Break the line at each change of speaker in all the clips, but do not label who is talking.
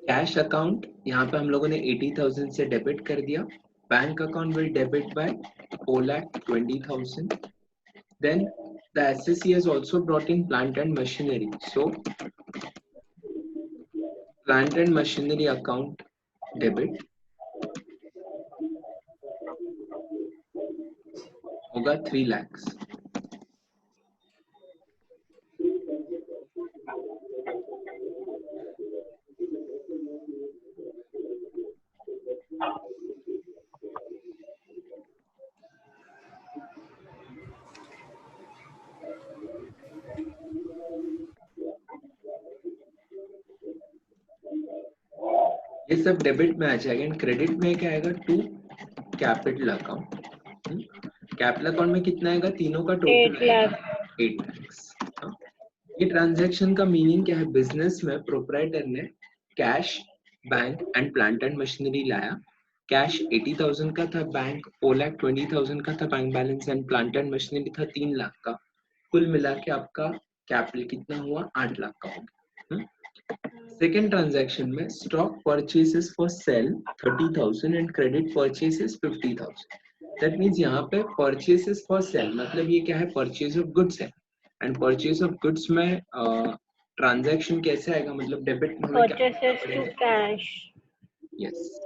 Cash account यहाँ पे हम लोगों ने 80,000 से डेबिट कर दिया. Bank account will debit bye 4,20,000. Then the SSC has also brought in plant and machinery. So plant and machinery account debit होगा 3 lakhs. ये सब डेबिट में आ जाएगा. एंड क्रेडिट में क्या आएगा? To capital account. Capital account में कितना आएगा? तीनों का टोटल 8 lakhs. ये ट्रांजैक्शन का मीनिंग क्या है? बिजनेस में प्रोप्राइटर ने cash, bank and plant and machinery लाया. कैश 80,000 का था, बैंक 4,20,000 का था bank balance, and plant and machinery था 3 लाख का. कुल मिला के आपका कैपिटल कितना हुआ? 8 लाख का हो गया. सेकेंड ट्रांजैक्शन में stock purchases for sale 30,000 and credit purchases 50,000. That means यहाँ पे परचेसेस फॉर सेल मतलब ये क्या है? परचेज ऑफ गुड्स है. एंड परचेज ऑफ गुड्स में ट्रांजैक्शन कैसे आएगा? मतलब डेबिट में हमें क्या
परचेसेस टू कैश.
यस.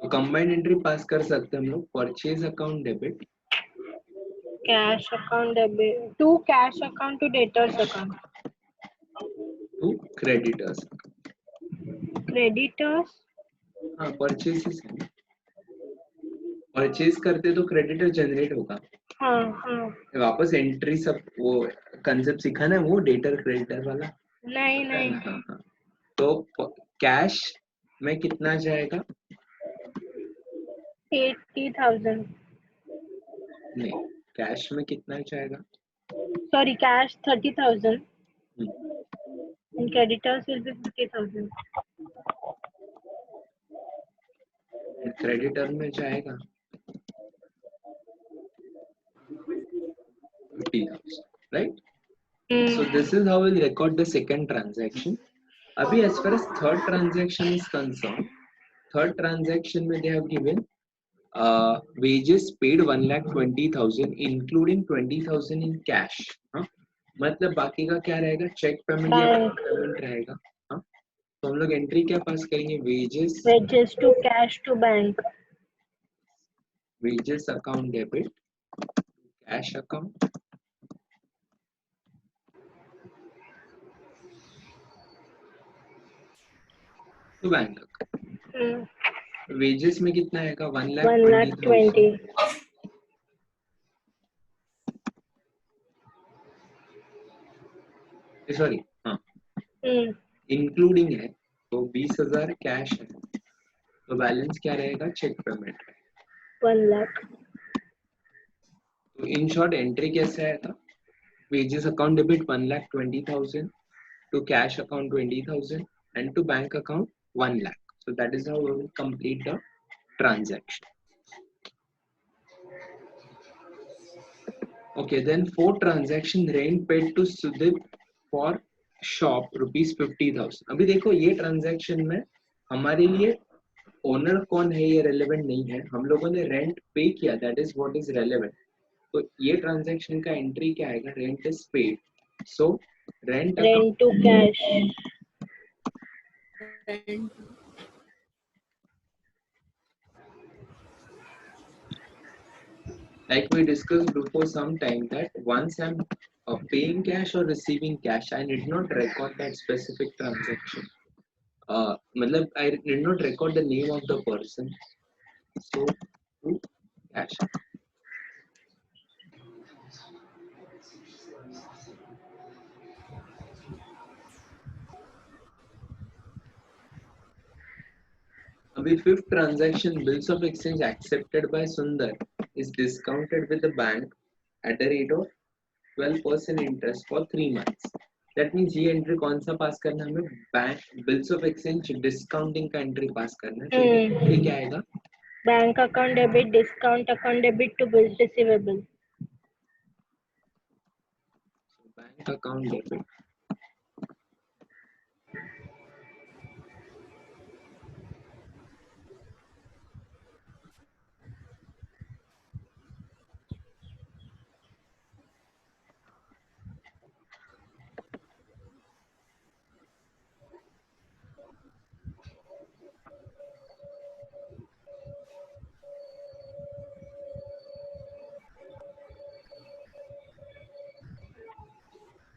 तो कंबाइंड एंट्री पास कर सकते हैं हम लोग. Purchase account debit,
cash account debit to cash account to debtors account.
To creditors.
Creditors.
हाँ परचेसेस है. परचेज करते तो क्रेडिटर जनरेट होगा.
हाँ हाँ.
वापस एंट्री सब वो कंसेप्ट सिखाना है वो डेटर क्रेडिटर वाला.
नहीं नहीं.
हाँ हाँ. तो कैश में कितना जाएगा?
80,000.
नहीं, कैश में कितना जाएगा?
Sorry, cash 30,000. And creditors will be 50,000.
Creditor में जाएगा 50,000, right? So this is how we'll record the second transaction. अभी as far as third transaction is concerned, third transaction में they have given wages paid 1,20,000 including 20,000 in cash. हाँ? मतलब बाकी का क्या रहेगा? चेक पेमेंट या पेमेंट रहेगा. हाँ? तो हम लोग एंट्री क्या पास करेंगे?
wages to cash to bank.
wages account debit cash account to bank account. wages में कितना आएगा? 1,20,000. सॉरी हाँ, इंक्लूडिंग है तो 20,000 कैश है. तो बैलेंस क्या रहेगा? Cheque payment.
1 lakh.
तो इन शॉर्ट एंट्री कैसे आएगा? wages account debit 1,20,000 to cash account 20,000 and to bank account 1 lakh. So that is how we will complete the transaction. Okay, then fourth transaction, rent paid to Sudip for shop rupees 50,000. अभी देखो ये transaction में हमारे लिए owner कौन है ये relevant नहीं है. हम लोगों ने रेंट पे किया, that is what is relevant. तो ये ट्रांजैक्शन का एंट्री क्या आएगा? Rent is paid. So rent
to cash.
Like we discussed before some time that once I'm paying cash or receiving cash, I did not record that specific transaction. मतलब I did not record the name of the person. So to cash. अभी fifth transaction, bills of exchange accepted by Sundar is discounted with the bank at the rate of 12% interest for 3 months. That means ये entry कौन सा pass करना है हमें, bank bills of exchange discounting का entry pass करना है। तो ये एंट्री क्या आएगा,
bank account debit discount account debit to bills receivable.
Bank account debit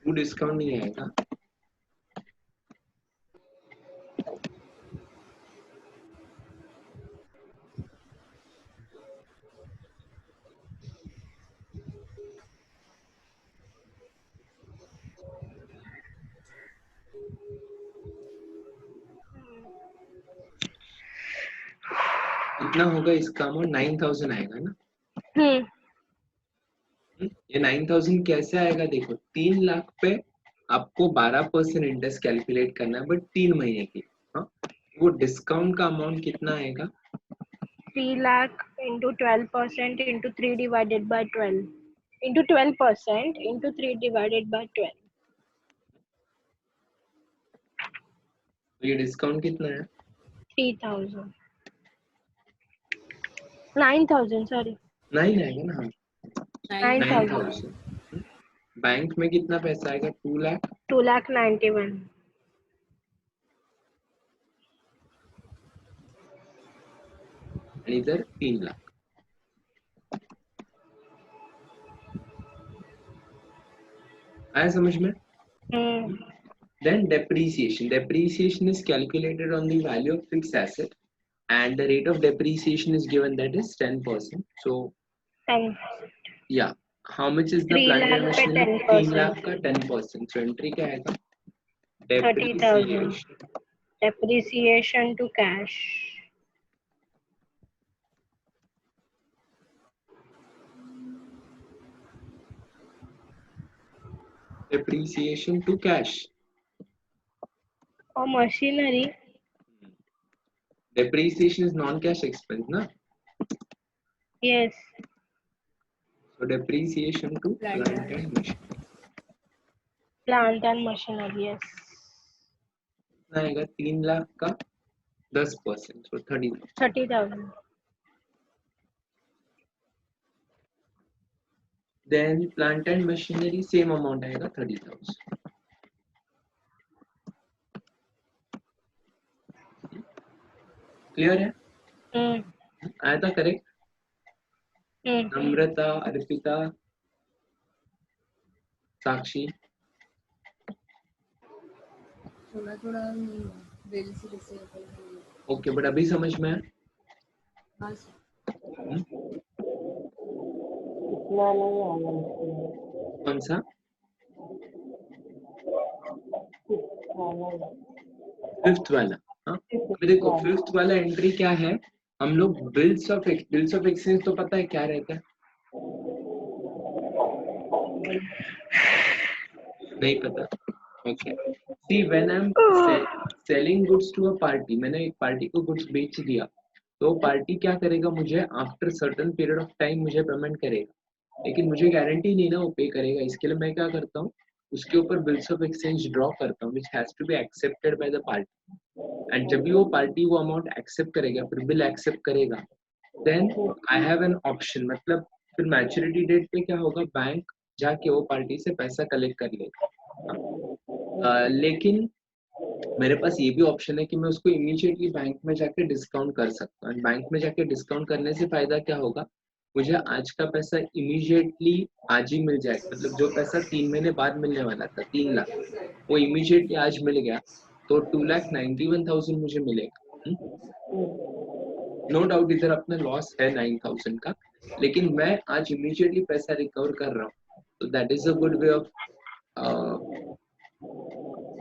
वो डिस्काउंट नहीं आएगा। कितना होगा इसका अमाउंट, 9000 आएगा ना। ये 9000 कैसे आएगा, देखो 3 लाख पे आपको 12% इंटरेस्ट कैलकुलेट करना है, बट 3 महीने की। हाँ, वो डिस्काउंट का अमाउंट कितना आएगा,
3 lakh into 12% into 3 divided by 12 into 12% into 3 divided by 12।
तो ये डिस्काउंट कितना है,
3000 9000 सॉरी
9 आएगा ना। हाँ
9000
9000। बैंक में कितना पैसा आएगा, 2 लाख।
2,91,000।
इधर 3 लाख। आया समझ में। Then depreciation. Depreciation is calculated on the value of fixed asset, and the rate of depreciation is given, that is 10%. So
10
yeah, how much is the
3
plant and
lakh पे
machinery, 3
10%।
lakh का 10%. So entry क्या आएगा,
30,000
depreciation.
depreciation to cash।
Depreciation to cash.
और machinery
Depreciation is non-cash expense, na?
yes
So depreciation to plant and machinery.
plant and machinery yes।
कितना आएगा, 3 लाख का 10%. So 30,000.
30,000
Then plant and machinery same amount आएगा, 30,000. Clear है, आया था correct. नम्रता, अर्पिता, साक्षी,
थोड़ा
okay, but अभी समझ में है। कौन सा, फिफ्थ वाला। हाँ अभी देखो फिफ्थ वाला एंट्री क्या है, हम लोग बिल्स ऑफ एक्सचेंज तो पता है क्या रहता है, नहीं पता। Okay, see when I am selling goods to a party, मैंने एक पार्टी को गुड्स बेच दिया, तो पार्टी क्या करेगा, मुझे after certain period of time मुझे पेमेंट करेगा, लेकिन मुझे गारंटी नहीं ना वो पे करेगा। इसके लिए मैं क्या करता हूँ, उसके ऊपर बिल्स ऑफ एक्सचेंज ड्रॉ करता हूँ, which has to be accepted by the party. And जब भी वो पार्टी वो अमाउंट एक्सेप्ट करेगा, फिर बिल एक्सेप्ट करेगा, then I have an option, मतलब फिर मैच्योरिटी डेट पे क्या होगा, बैंक जाके वो पार्टी से पैसा कलेक्ट कर लेगा। लेकिन मेरे पास ये भी ऑप्शन है कि मैं उसको इमीडिएटली बैंक में जाके डिस्काउंट कर सकता हूँ। बैंक में जाके डिस्काउंट करने से फायदा क्या होगा, मुझे आज का पैसा इमीडिएटली आज ही मिल जाएगा, मतलब जो पैसा 3 महीने बाद मिलने वाला था 3 लाख, वो इमीडिएटली आज मिल गया, तो 2,91,000 मुझे मिलेगा। नो डाउट इधर अपना लॉस है 9,000 का, लेकिन मैं आज इमीडिएटली पैसा रिकवर कर रहा हूँ, तो that is a good way of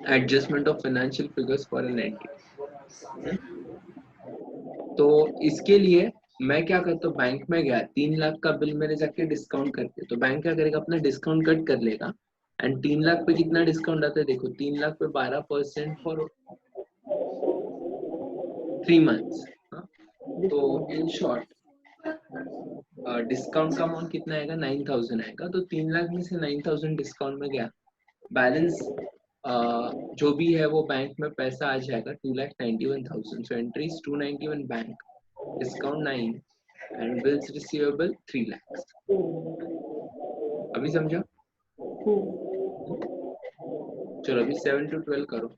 adjustment of financial figures for an entity. तो इसके लिए मैं क्या करता हूँ, बैंक में गया, 3 लाख का बिल मैंने जाके डिस्काउंट करके, तो बैंक क्या करेगा, अपना डिस्काउंट कट कर लेगा, एंड 3 लाख पे कितना डिस्काउंट आता है देखो, 3 लाख पे 12% फॉर 3 months। तो इन शॉर्ट डिस्काउंट का अमाउंट कितना आएगा, 9,000 आएगा। तो 3 लाख में से 9,000 डिस्काउंट में गया, बैलेंस जो भी है वो बैंक में पैसा आ जाएगा 2,91,000। So entries 291 bank, discount 9 and bills receivable 3 lakhs। अभी समझा? चलो अभी 7 to 12 करो।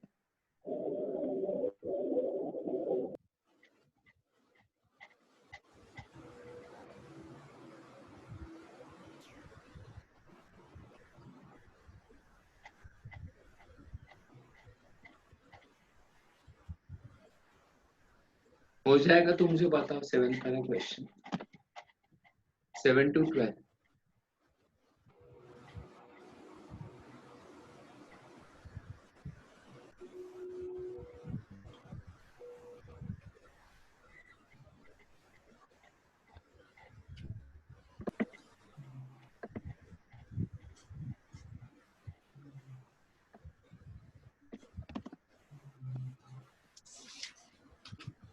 हो जाएगा तो मुझे बताओ। 7th वाला क्वेश्चन, 7 to 12।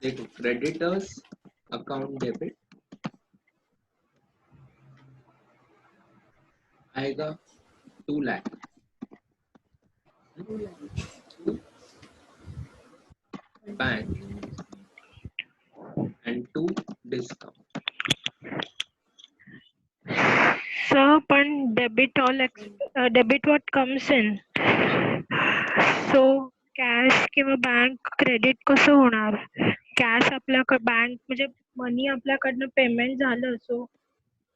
देखो क्रेडिटर्स अकाउंट डेबिट आएगा 2 lakh, bank and 2 discount.
So, पण debit debit what comes in. So, cash किंवा बँक क्रेडिट कसं होणार? कॅश आपल्याकडे, बँक म्हणजे मनी आपल्याकडनं पेमेंट झालं, सो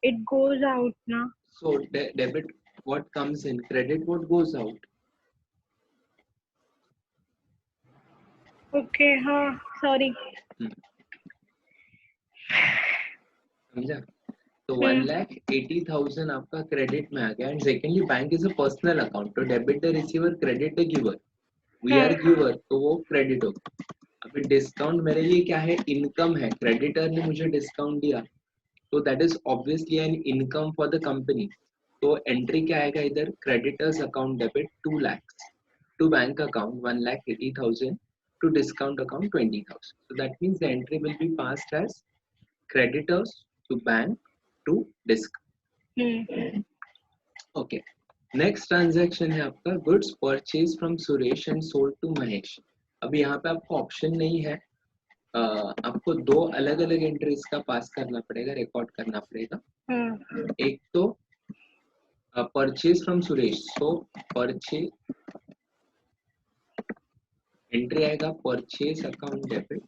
इट गोज आउट ना.
So debit what comes in, credit what goes out.
Okay, हाँ सॉरी.
समझा? तो 1,80,000 आपका क्रेडिट में आ गया। And secondly bank is a personal account, तो debit the receiver, credit the giver. We are giver, तो वो क्रेडिट होगा। अभी डिस्काउंट मेरे लिए क्या है, इनकम है। क्रेडिटर ने मुझे डिस्काउंट दिया, तो that is obviously an income for the company. तो एंट्री क्या आएगा इधर, creditors account debit 2 lakhs to bank account 1,80,000 to discount account 20,000. So that means the entry will be passed as creditors to bank to discount. Okay. Next transaction है आपका goods purchase from Suresh and sold to Mahesh. अब यहाँ पे आपको option नहीं है, आपको 2 अलग अलग एंट्रीज का पास करना पड़ेगा, रिकॉर्ड करना पड़ेगा। एक तो purchase from Suresh, so purchase entry आएगा purchase account debit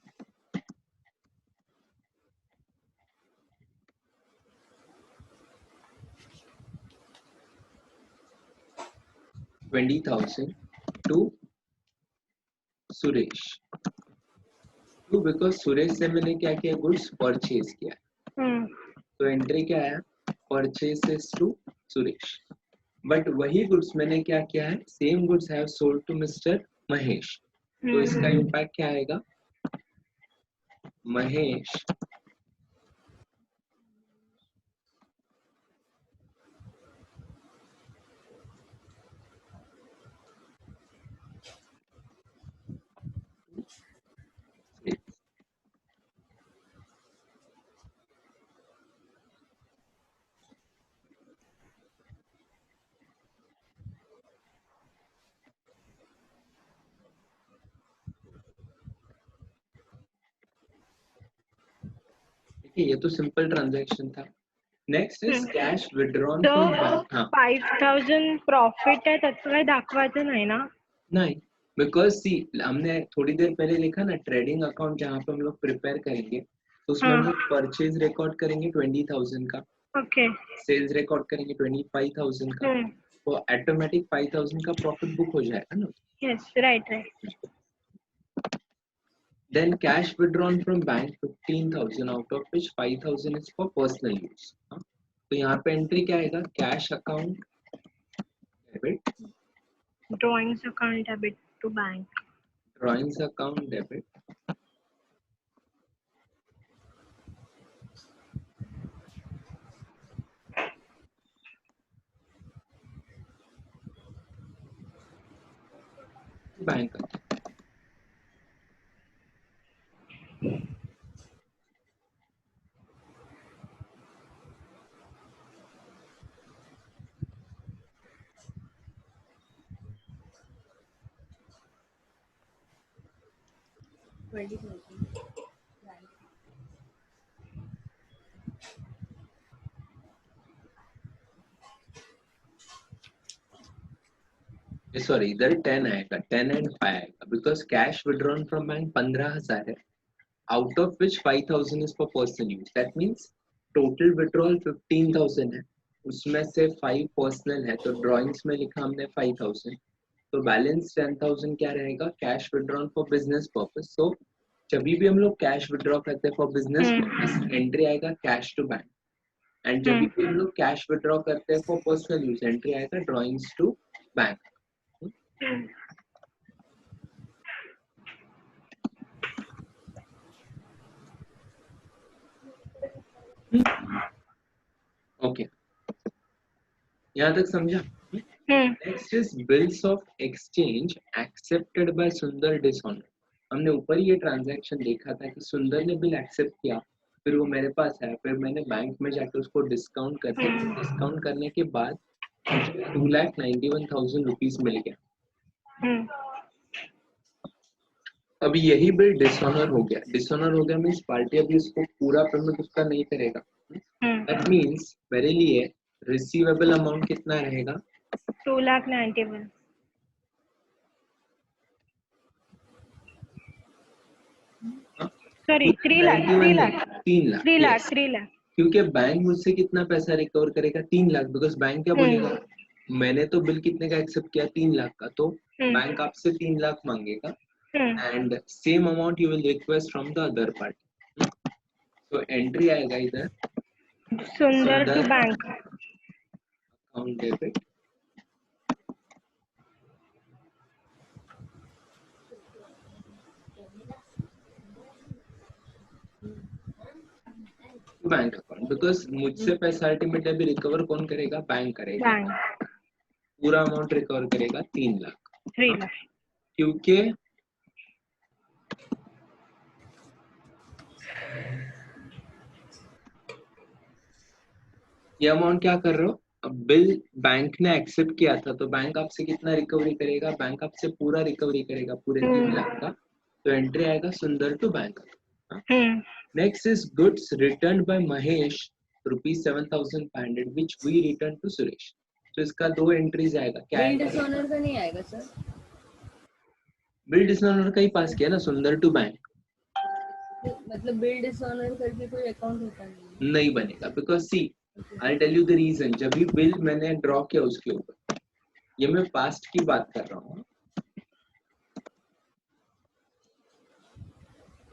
20,000 to Suresh, to because Suresh से मैंने क्या किया, गुड्स परचेज किया। तो एंट्री क्या है, परचेसेस टू सुरेश। बट वही गुड्स मैंने क्या किया है, same goods have sold to mister Mahesh. तो इसका इम्पैक्ट क्या आएगा, महेश ये तो सिंपल ट्रांजैक्शन था। Next is cash withdrawn from bank. हाँ
5,000 प्रॉफिट है, त्याचं काही दाखवायचं नाही ना?
नहीं, बिकॉज सी हमने थोड़ी देर पहले लिखा ना, ट्रेडिंग अकाउंट जहाँ पे हम लोग प्रिपेयर करेंगे, तो उसमें हम लोग परचेज रिकॉर्ड करेंगे 20,000 का,
ओके,
सेल्स रिकॉर्ड करेंगे 25,000 का, तो ऑटोमेटिक 5,000 का प्रॉफिट बुक हो जाएगा ना।
Yes, right right.
Then cash withdrawn from bank 15,000, out of which 5,000 is for personal use। तो यहाँ पे एंट्री क्या आएगा, cash account debit,
drawings account debit to bank,
drawings account debit bank. Sorry इधर 10 आएगा, 10 and 5 आएगा because cash withdrawn from bank 15,000 है, out of which 5,000 is for personal use. That means total withdrawal 15,000 है, उसमें से 5 personal है, तो drawings में लिखा हमने 5,000, तो बैलेंस 10,000 क्या रहेगा, cash withdrawn for business purpose. So जब भी हम लोग कैश विड्रॉ करते हैं फॉर बिजनेस पर्पस, एंट्री आएगा कैश टू बैंक, एंड जब भी हम लोग कैश विड्रॉ करते हैं फॉर पर्सनल यूज, एंट्री आएगा ड्राइंग्स टू बैंक। ओके, यहाँ तक समझा? Next is bills of exchange accepted by Sundar dishonour. हमने ऊपर ये ट्रांजैक्शन देखा था कि सुंदर ने बिल एक्सेप्ट किया, फिर वो मेरे पास आया, फिर मैंने बैंक में जाकर उसको डिस्काउंट कर दिया, डिस्काउंट करने के बाद 2,91,000 रुपीज मिल गया। अभी यही बिल डिसऑनर हो गया, डिसऑनर हो गया मीन्स पार्टी अभी इसको पूरा पेमेंट उसका नहीं करेगा। दैट मीन्स मेरे लिए रिसीवेबल अमाउंट कितना रहेगा,
2,91,000। सॉरी 3 लाख
3 लाख, क्योंकि बैंक मुझसे कितना पैसा रिकवर करेगा, 3 लाख, बिकॉज बैंक क्या बोलेगा, मैंने तो बिल कितने का एक्सेप्ट किया, 3 लाख का, तो बैंक आपसे 3 लाख मांगेगा, and same amount you will request from the other party. तो एंट्री आएगा इधर
Sundar to bank
account debit, bank account, because मुझसे पैसा अल्टीमेटली अभी रिकवर कौन करेगा, बैंक करेगा, पूरा अमाउंट रिकवर करेगा 3 लाख,
3 लाख,
क्योंकि ये अमाउंट क्या कर रहे हो, अब बिल बैंक ने एक्सेप्ट किया था, तो बैंक आपसे कितना रिकवरी करेगा, बैंक आपसे पूरा रिकवरी करेगा, पूरे 3 लाख का, तो एंट्री आएगा Sundar to bank. Next is goods return by Mahesh ₹7,500 which we return to Suresh. तो इसका 2 एंट्रीज आएगा, क्या
बिल
आएगा,
डिसऑनर का नहीं आएगा सर,
बिल डिसऑनर का ही पास किया ना, सुंदर टू बैंक,
मतलब बिल डिसऑनर करके कोई अकाउंट होता
नहीं बनेगा, because see I tell you the reason, जब भी बिल मैंने ड्रॉ किया उसके ऊपर, ये मैं पास्ट की बात कर रहा हूँ,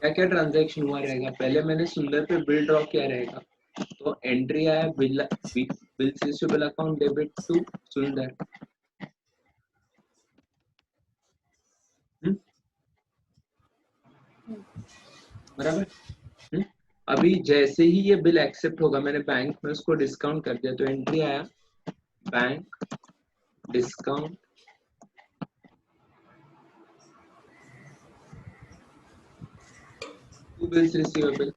क्या क्या ट्रांजैक्शन हुआ रहेगा, पहले मैंने सुंदर पे बिल ड्रॉ किया रहेगा, तो एंट्री आया bill receivable account debit to Sundar, बराबर। अभी जैसे ही ये बिल एक्सेप्ट होगा, मैंने बैंक में उसको डिस्काउंट कर दिया, तो एंट्री आया bank discount to bills receivable.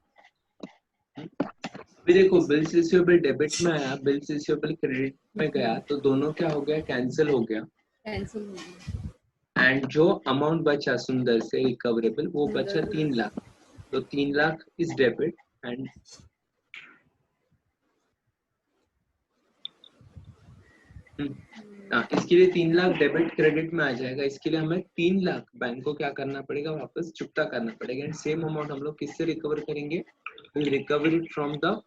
अभी देखो बिल्स रिसीवेबल डेबिट में आया, बिल्स रिसीवेबल क्रेडिट में गया, तो दोनों क्या हो गया, कैंसिल हो गया,
कैंसिल हो गया,
एंड जो अमाउंट बचा सुंदर से रिकवरेबल वो बचा 3 लाख, तो 3 लाख इज डेबिट एंड इसके लिए 3 लाख डेबिट क्रेडिट में आ जाएगा, इसके लिए हमें 3 लाख बैंक को क्या करना पड़ेगा, वापस चुकता करना पड़ेगा, एंड सेम अमाउंट हम लोग किससे रिकवर करेंगे, recover it from the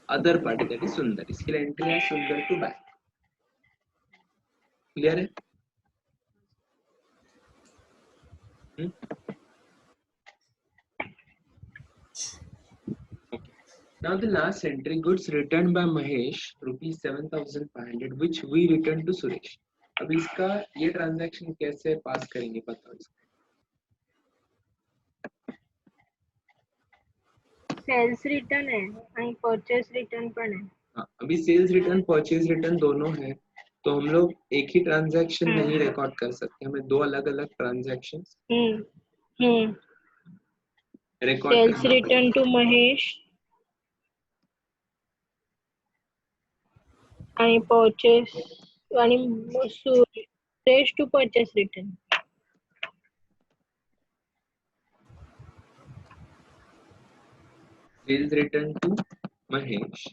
other party that is सुंदर। इसके लिए एंट्री है सुंदर टू बैंक। क्लियर है? Now the last entry, goods returned by Mahesh ₹7,500 which we returned to Suresh। अब इसका ये ट्रांजैक्शन कैसे पास करेंगे बताओ इसको।
सेल्स रिटर्न है और परचेस रिटर्न पण है।
हाँ, अभी सेल्स रिटर्न परचेज रिटर्न दोनों है, तो हम लोग एक ही ट्रांजैक्शन नहीं रिकॉर्ड कर सकते, हमें दो अलग अलग ट्रांजैक्शन रिकॉर्ड
सेल्स
करना
रिटर्न टू महेश आणि परचेस आणि Suresh to purchase return.
Sales return to Mahesh.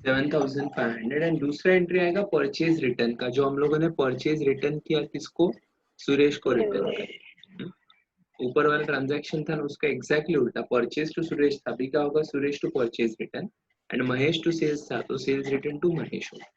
7,500 and दूसरा एंट्री आएगा परचेज रिटर्न का, जो हम लोगों ने परचेज रिटर्न किया किसको, सुरेश को रिटर्न कर. ऊपर वाला ट्रांजैक्शन था ना उसका एग्जैक्टली उल्टा, परचेज टू सुरेश था, अभी क्या होगा Suresh to purchase return and Mahesh to sales था, तो सेल्स रिटर्न टू महेश होगा.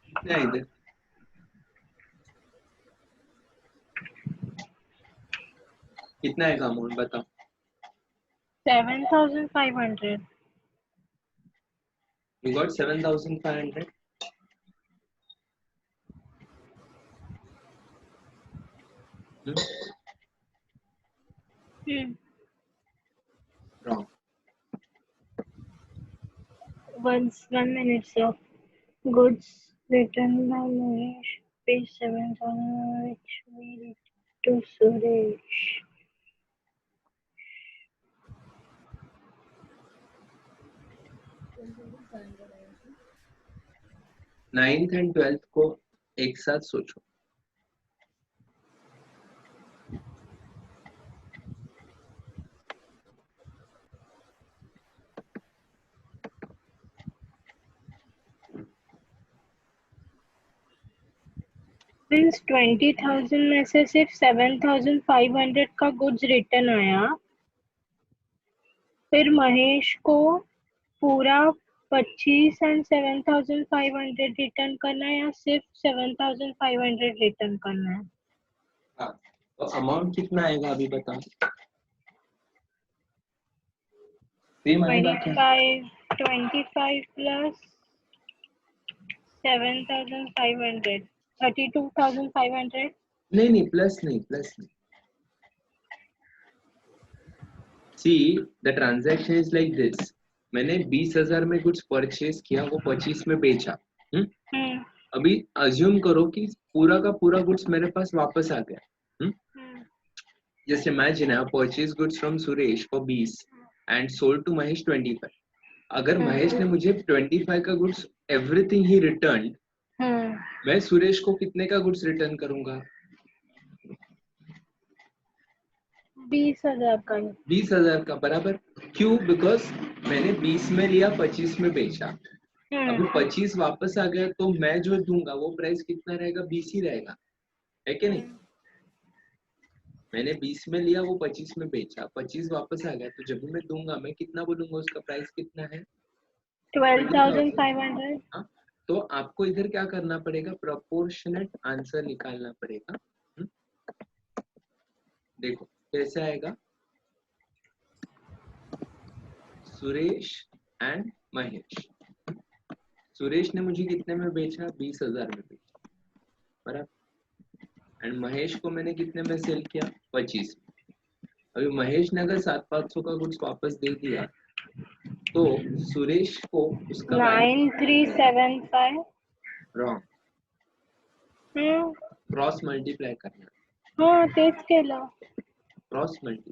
कितना है इधर, कितना है अमाउंट बताओ.
7,500.
You got 7,500. Wrong.
1 minute, sir. Goods returned by Mahesh, page 7,000, which we returned to Suresh.
Ninth and 12th को एक साथ सोचो.
Means 20,000 में से सिर्फ 7,500 का गुड्स रिटर्न आया, फिर महेश को पूरा 25 एंड 7,500 रिटर्न करना है या सिर्फ 7,500 रिटर्न करना है.
हाँ, तो अमाउंट कितना आएगा अभी बताओ. सेम आएगा क्या?
25 plus 7,500, 32,500.
नहीं प्लस नहीं. See, the transaction is like this. मैंने 20,000 में कुछ परचेज किया, वो 25 में बेचा. अभी अज्यूम करो कि पूरा का पूरा गुड्स मेरे पास वापस आ गया. Just imagine I purchased goods from Suresh for 20 and sold to Mahesh 25. अगर महेश ने मुझे 25 का गुड्स एवरीथिंग ही रिटर्न, मैं सुरेश को कितने का गुड्स रिटर्न करूंगा?
20,000 का.
20,000 का. बराबर. क्यों? बिकॉज मैंने 20 में लिया, 25 में बेचा. अभी 25 वापस आ गया तो मैं जो दूंगा वो प्राइस कितना रहेगा? 20 ही रहेगा, है कि नहीं? मैंने 20 में लिया, वो 25 में बेचा, 25 वापस आ गया, तो जब भी मैं दूंगा मैं कितना बोलूंगा? उसका प्राइस कितना है?
12,500.
हाँ, तो आपको इधर क्या करना पड़ेगा? प्रोपोर्शनेट आंसर निकालना पड़ेगा. देखो कैसे आएगा. सुरेश एंड महेश. सुरेश ने मुझे कितने में बेचा? 20,000 में बेचा, बराबर. एंड महेश को मैंने कितने में सेल किया? 25. अभी महेश ने अगर 7,500 का गुड्स वापस दे दिया तो सुरेश को उसका
9,375.
रॉन्ग. क्रॉस मल्टीप्लाई करना.
हाँ तेच केलं.
Cross multi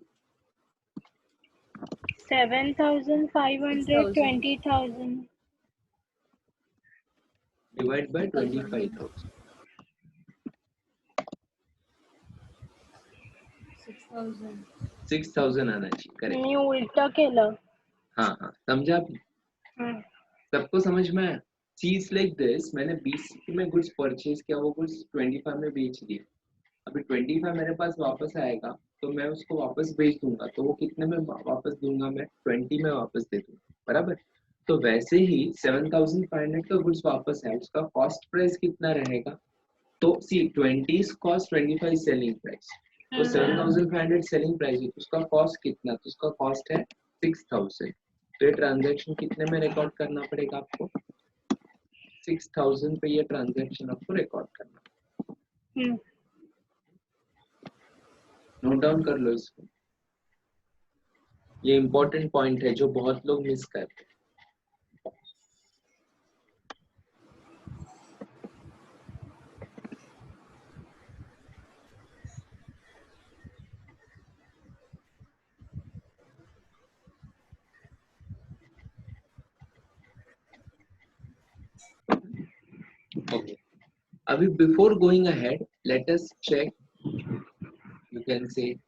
7,500,
6,000.
20,000.
Divide by 25,000.
6,000.
6,000 आना चाहिए. करेक्ट.
मी उलटा केलं.
हाँ हाँ, समझा आपने?
हम्म.
सबको समझ में आया? चीज लाइक दिस, मैंने 20 में गुड्स परचेज किया, वो गुड्स 25 में बेच दिए. अभी 25 मेरे पास वापस आएगा तो मैं उसको वापस बेच दूंगा, तो वो कितने में वापस दूंगा? मैं 20 में वापस दे दूंगा. बराबर. तो वैसे ही 7,500 का गुड्स वापस है, उसका कॉस्ट प्राइस कितना रहेगा? तो सी 20 कॉस्ट, 25 सेलिंग प्राइस. तो 7,500 सेलिंग प्राइस है, उसका कॉस्ट कितना? तो उसका कॉस्ट है 6,000. तो ये ट्रांजैक्शन कितने में रिकॉर्ड करना पड़ेगा आपको? 6,000 पे ये ट्रांजैक्शन आपको रिकॉर्ड करना. नोट डाउन कर लो इसको. ये इंपॉर्टेंट पॉइंट है जो बहुत लोग मिस करते हैं. Okay. Abhi, before going ahead, let us check, you can say,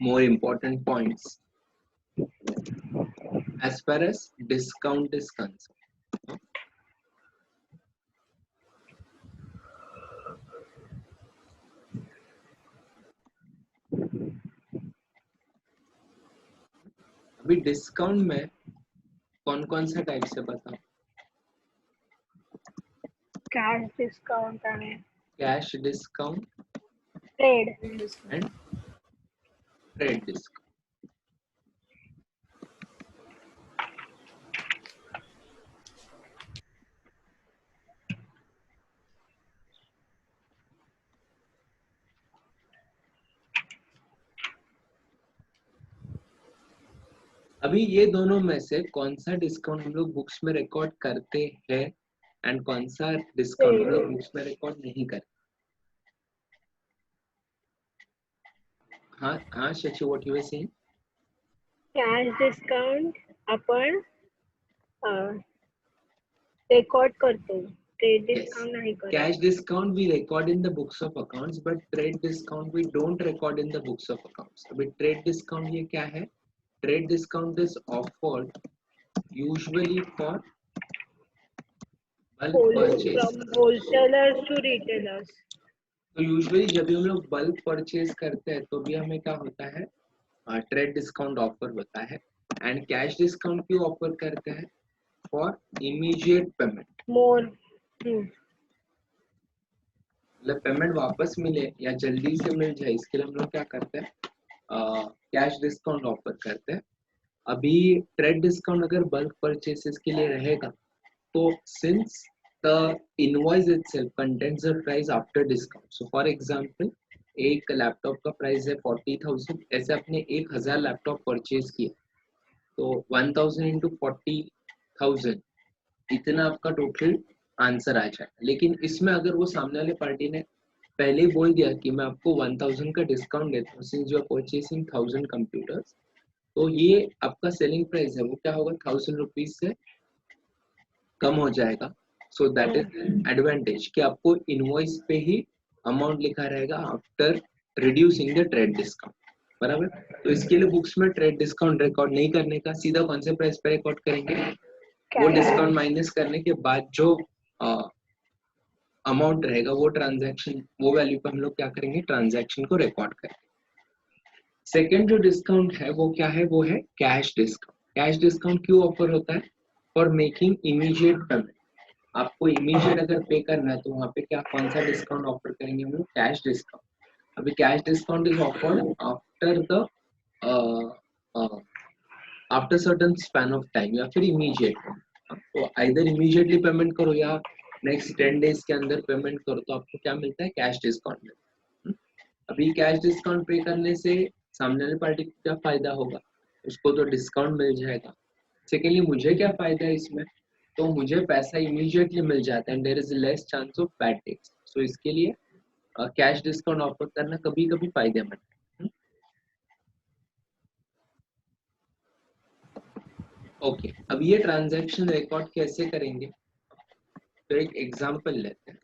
more important points as far as discount is concerned. अभी डिस्काउंट में कौन कौन सा टाइप से बताओ?
कैश डिस्काउंट आणि
cash discount
trade
and trade discount. अभी ये दोनों में से कौन सा डिस्काउंट हम लोग बुक्स में रिकॉर्ड करते हैं एंड कौन सा डिस्काउंट हम लोग बुक्स में रिकॉर्ड नहीं करते? हाँ हाँ Shashi, what you were saying?
Cash discount आपण रेकॉर्ड करतो, ट्रेड डिस्काउंट नाही करत.
Cash discount we record in the books of accounts, but trade discount we don't record in the books of accounts. अभी trade discount ये क्या है? Trade discount is offered usually for bulk purchase.
From wholesalers to retailers.
तो usually जब भी हम लोग bulk purchase करते हैं तो भी हमें क्या होता है? ट्रेड डिस्काउंट ऑफर होता है. एंड कैश डिस्काउंट क्यों ऑफर करते हैं? For immediate payment.
मोर
मतलब पेमेंट वापस मिले या जल्दी से मिल जाए, इसके लिए हम लोग क्या करते हैं? कैश डिस्काउंट ऑफर करते हैं. अभी ट्रेड डिस्काउंट अगर बल्क परचेसेस के लिए रहेगा तो since the invoice itself contains the price after discount. So for example एक लैपटॉप का प्राइस है 40,000, ऐसे आपने 1,000 लैपटॉप परचेज किया तो 1,000 इंटू 40,000 इतना आपका टोटल आंसर आ जाए. लेकिन इसमें अगर वो सामने वाले पार्टी ने पहले ही बोल दिया कि मैं आपको 1,000 का डिस्काउंट देता हूँ since you are purchasing 1,000 computers, तो ये आपका सेलिंग प्राइस है वो क्या होगा? 1,000 रुपीज से कम हो जाएगा. सो दैट इज एडवांटेज कि आपको इनवॉइस पे ही अमाउंट लिखा रहेगा after reducing the trade discount. बराबर. तो इसके लिए बुक्स में ट्रेड डिस्काउंट रिकॉर्ड नहीं करने का, सीधा कौन से प्राइस पे रिकॉर्ड करेंगे? वो डिस्काउंट माइनस करने के बाद जो अमाउंट रहेगा वो ट्रांजैक्शन, वो वैल्यू पे हम लोग क्या करेंगे? ट्रांजैक्शन को रिकॉर्ड करेंगे. सेकेंड जो डिस्काउंट है वो क्या है? वो है कैश डिस्काउंट. कैश डिस्काउंट क्यों ऑफर होता है? For making immediate payment. आपको इमीडिएट अगर पे करना है तो वहाँ पे क्या कौन सा डिस्काउंट ऑफर करेंगे हम लोग? Cash discount. अभी cash discount is offered after the after certain span of time या फिर इमीडिएट. तो आइदर इमीडिएटली पेमेंट करो या नेक्स्ट 10 डेज के अंदर पेमेंट करो तो आपको क्या मिलता है? कैश डिस्काउंट मिलता है. अभी कैश डिस्काउंट पे करने से सामने वाली पार्टी को क्या फायदा होगा? उसको तो डिस्काउंट मिल जाएगा. सेकेंडली मुझे क्या फायदा है इसमें? तो मुझे पैसा इमीडिएटली मिल जाता है and there is less chance of bad debts. So इसके लिए कैश डिस्काउंट ऑफर करना कभी कभी फायदेमंद है. ओके, अब ये ट्रांजैक्शन रिकॉर्ड कैसे करेंगे, तो एक एग्जांपल लेते हैं।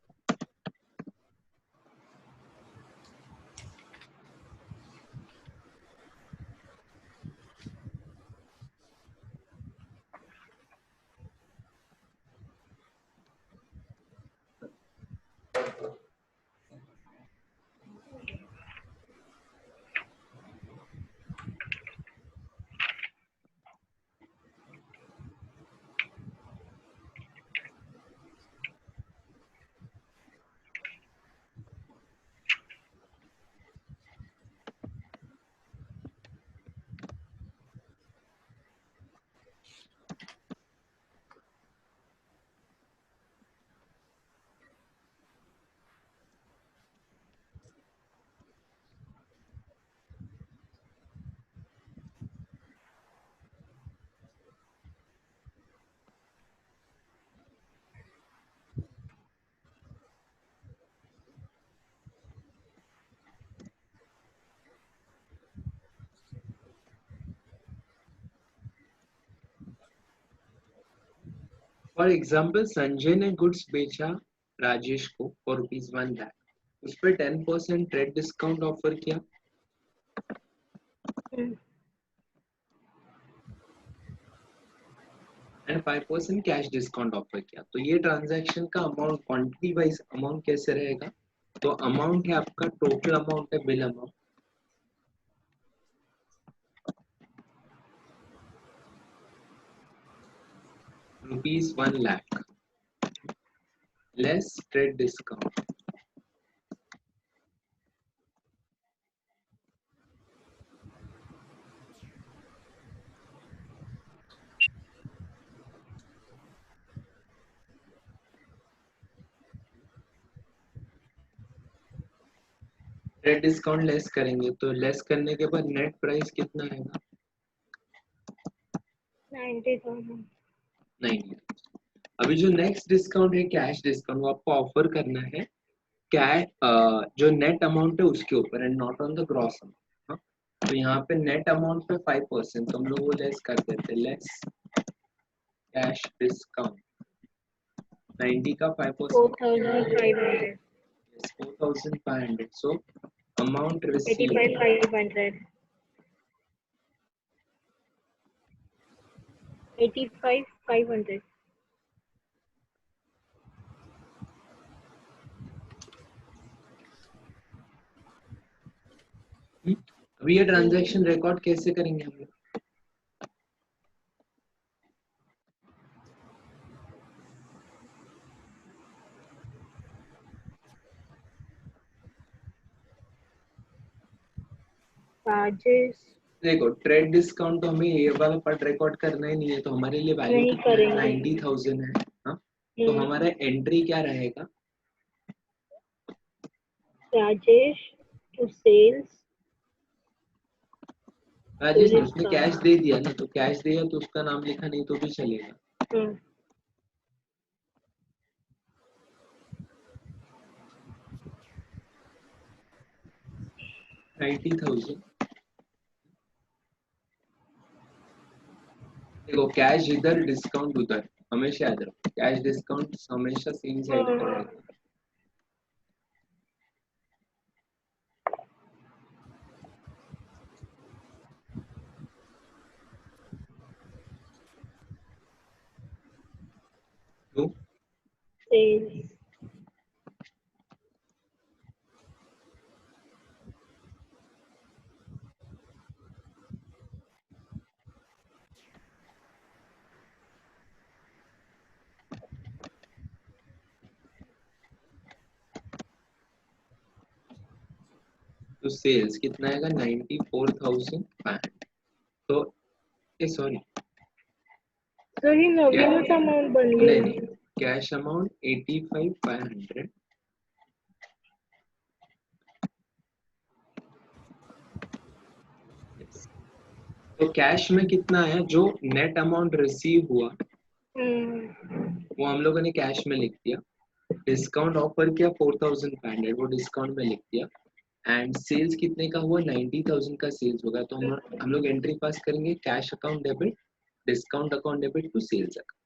फॉर एग्जाम्पल संजय ने गुड्स बेचा राजेश को फॉर ₹1,00,000, उस पर 10% ट्रेड डिस्काउंट ऑफर किया, एंड 5% कैश डिस्काउंट ऑफर किया। तो ये ट्रांजैक्शन का अमाउंट क्वांटिटी वाइज अमाउंट कैसे रहेगा, तो अमाउंट है आपका, टोटल अमाउंट है bill amount, ₹1,00,000 less trade discount, trade discount less करेंगे तो लेस करने के बाद नेट प्राइस कितना आएगा,
90,000।
नहीं। अभी जो नेक्स्ट डिस्काउंट है कैश डिस्काउंट, वो आपको ऑफर करना है कैश जो नेट अमाउंट है उसके ऊपर and not on the gross amount. तो यहाँ पे नेट अमाउंट पे 5%, तो हम लोग वो लेस कर देते, लेस कैश डिस्काउंट 90 का 5%,
4,500।
4,500, so amount received
85,500। 85,500।
अभी ये ट्रांजैक्शन रिकॉर्ड कैसे करेंगे हम लोग,
राजेश
देखो ट्रेड डिस्काउंट तो हमें ये वाला पार्ट रिकॉर्ड करना ही नहीं है, तो हमारे लिए वैल्यू
नहीं करेंगे।
90,000 है। हाँ, तो हमारा एंट्री क्या रहेगा,
राजेश टू सेल्स,
राजेश ने उसने कैश दे दिया ना, तो कैश दिया तो उसका नाम लिखा नहीं तो भी चलेगा। 90,000, देखो कैश इधर डिस्काउंट उधर, हमेशा याद रखो कैश डिस्काउंट हमेशा सेम साइड पर रहेगा। तो
सेल्स
तो सेल्स कितना आएगा 94,500, तो सॉरी
ही नवीनच अमाउंट बनली।
नहीं, कैश अमाउंट 85,500, तो कैश में कितना आया, जो नेट अमाउंट रिसीव हुआ वो हम लोगों ने कैश में लिख दिया, डिस्काउंट ऑफर किया 4,500, वो डिस्काउंट में लिख दिया, एंड सेल्स कितने का हुआ 90,000 का सेल्स होगा, तो हम लोग एंट्री पास करेंगे cash account debit discount account debit to sales account.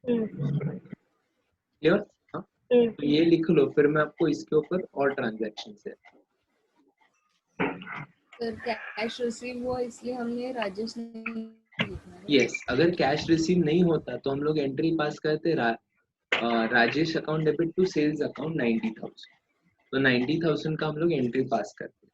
Hmm,
clear? हाँ, तो ये लिख लो, फिर मैं आपको इसके ऊपर और ट्रांजैक्शन है।
सर कैश रिसीव हुआ इसलिए हमने राजेश ने लिखना है।
यस, अगर कैश रिसीव नहीं होता तो हम लोग एंट्री पास करते Rajesh account debit to sales account 90,000, तो 90,000 का हम लोग एंट्री पास करते।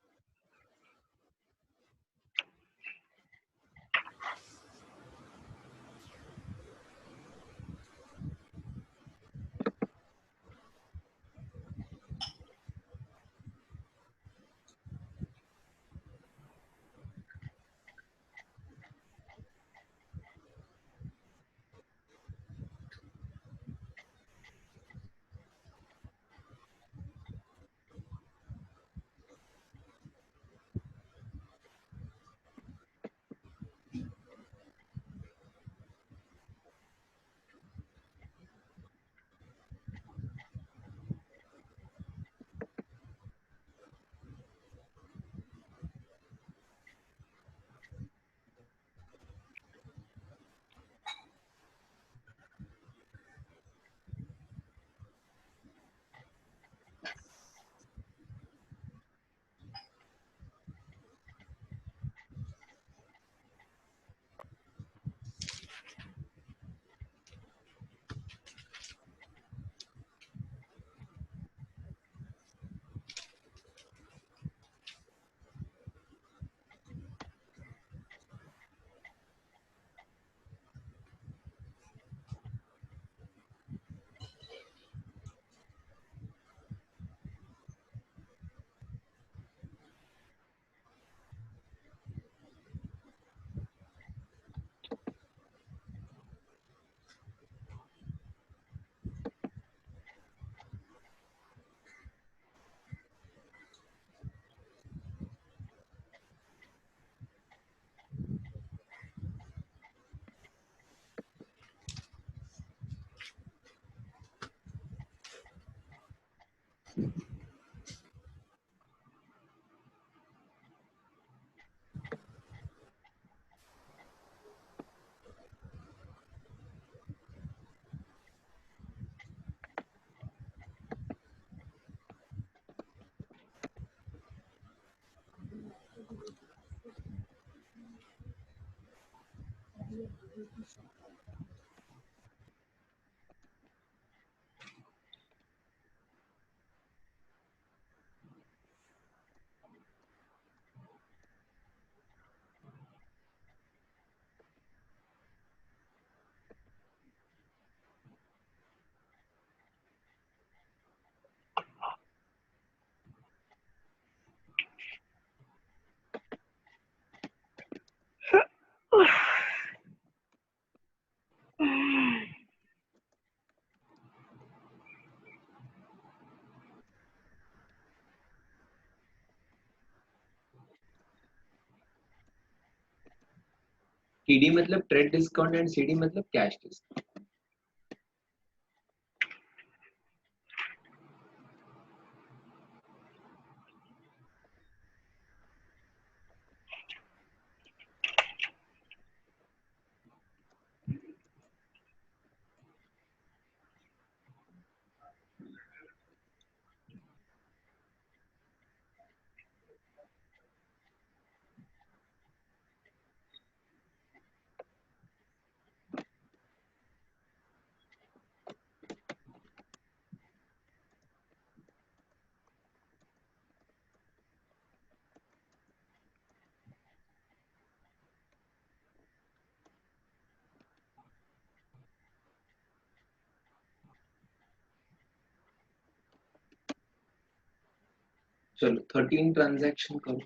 टीडी मतलब ट्रेड डिस्काउंट एंड सीडी मतलब कैश डिस्काउंट। चलो 13 ट्रांजैक्शन करो।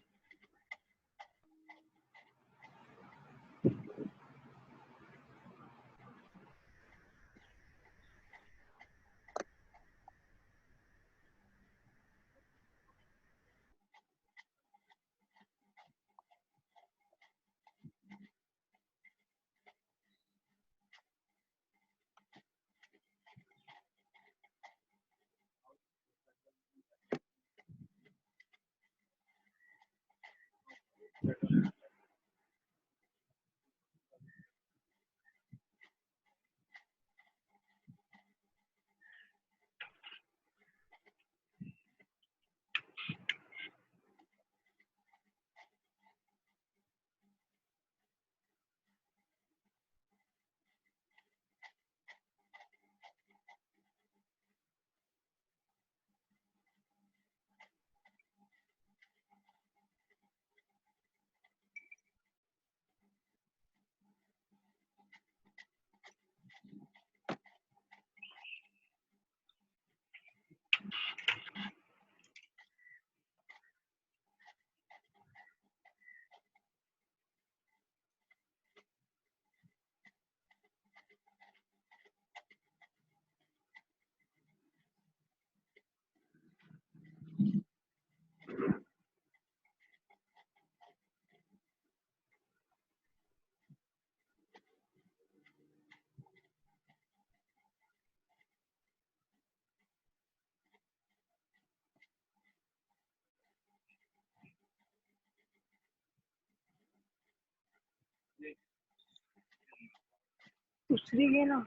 दूसरी के ना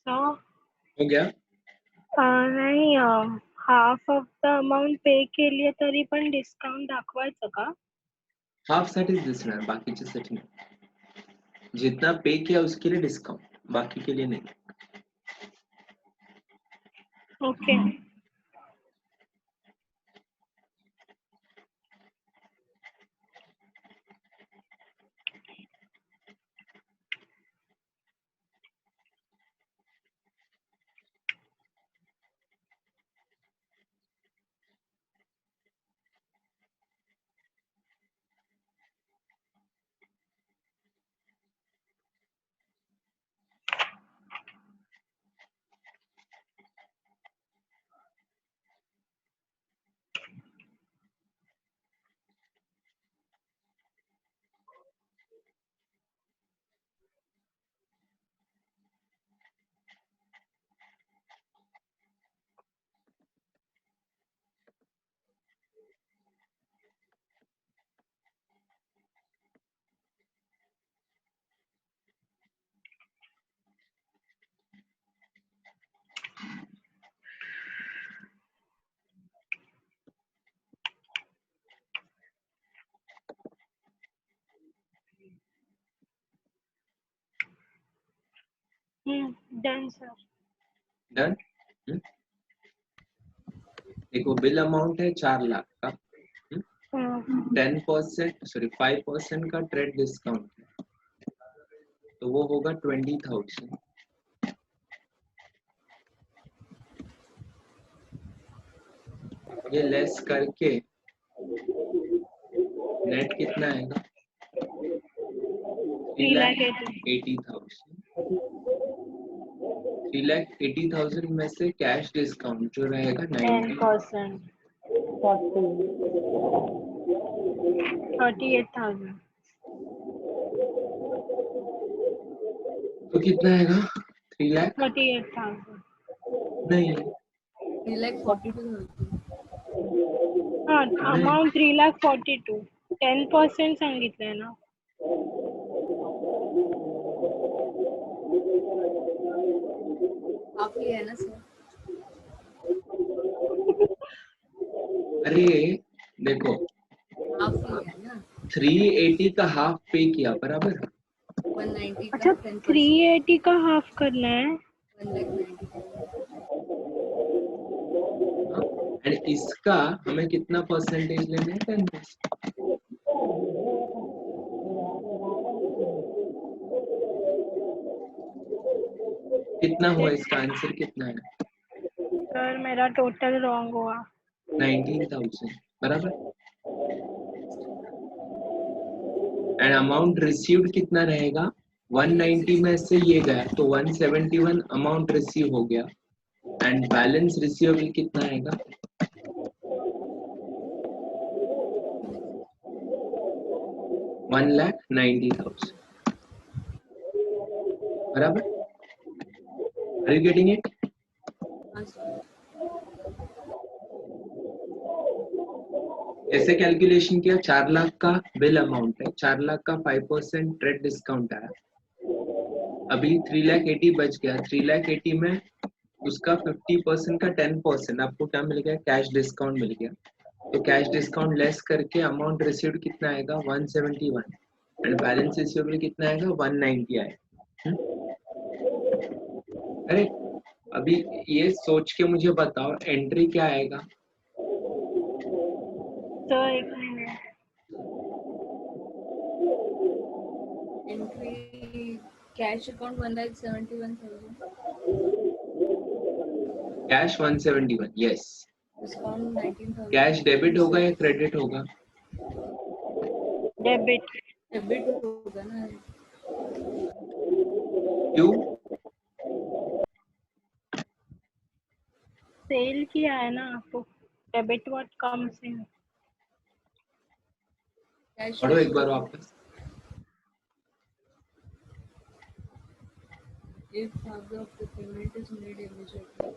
so
हो गया?
नाही हाफ ऑफ द अमाउंट पे केली तरी पण डिस्काउंट दाखवायचं का?
हाफ साठीच दिसणार, बाकीच्यासाठी नाही. जितना पे किया उसके लिए डिस्काउंट, बाकी के लिए नहीं.
Okay done sir.
डन. देखो बिल अमाउंट है 4 लाख का. 10% सॉरी 5% का ट्रेड डिस्काउंट है, तो वो होगा 20,000. ये लेस करके नेट कितना आएगा? 3,80,000. 3,80,000 में से कैश डिस्काउंट जो रहेगा
10%. 38,000.
तो कितना आएगा? 3 लाख
38,000.
नहीं.
3,42,000.
हाँ अमाउंट 3,42,000. 10% सांगितलंय ना.
हाफ लिया है ना सर?
अरे देखो
हाफ लिया है ना?
380 का हाफ पे किया बराबर.
190 का
अच्छा
10%.
380 का हाफ करना है.
1,90,000.
इसका हमें कितना परसेंटेज लेना है? 10%। कितना हुआ इसका आंसर कितना है?
सर मेरा टोटल रॉन्ग हुआ।
19,000 बराबर। एंड अमाउंट रिसीव्ड कितना रहेगा? 190 में से ये गया तो 171 अमाउंट रिसीव हो गया एंड बैलेंस रिसीवेबल कितना आएगा? 1,90,000 बराबर। Are you getting it?
हाँ सर।
ऐसे कैलकुलेशन किया, 4 लाख का बिल अमाउंट है, 4 लाख का 5% ट्रेड डिस्काउंट आया, अभी 3,80,000 बच गया। 3,80,000 में उसका 50% का 10% आपको क्या मिल गया? कैश डिस्काउंट मिल गया। तो कैश डिस्काउंट लेस करके अमाउंट रिसीव्ड कितना आएगा? 171 एंड बैलेंस रिसीवेबल कितना आएगा? 190 आएगा। अरे अभी ये सोच के मुझे बताओ एंट्री क्या आएगा?
तो एक minute,
entry cash account 1,71,000,
cash 171, yes.
Discount 19,000।
Cash debit होगा या क्रेडिट होगा?
डेबिट।
डेबिट होगा ना।
क्यों?
सेल किया है ना आपको, debit what comes in.
Cash
पढ़ो एक बार वापस।
if half of the payment is made immediately.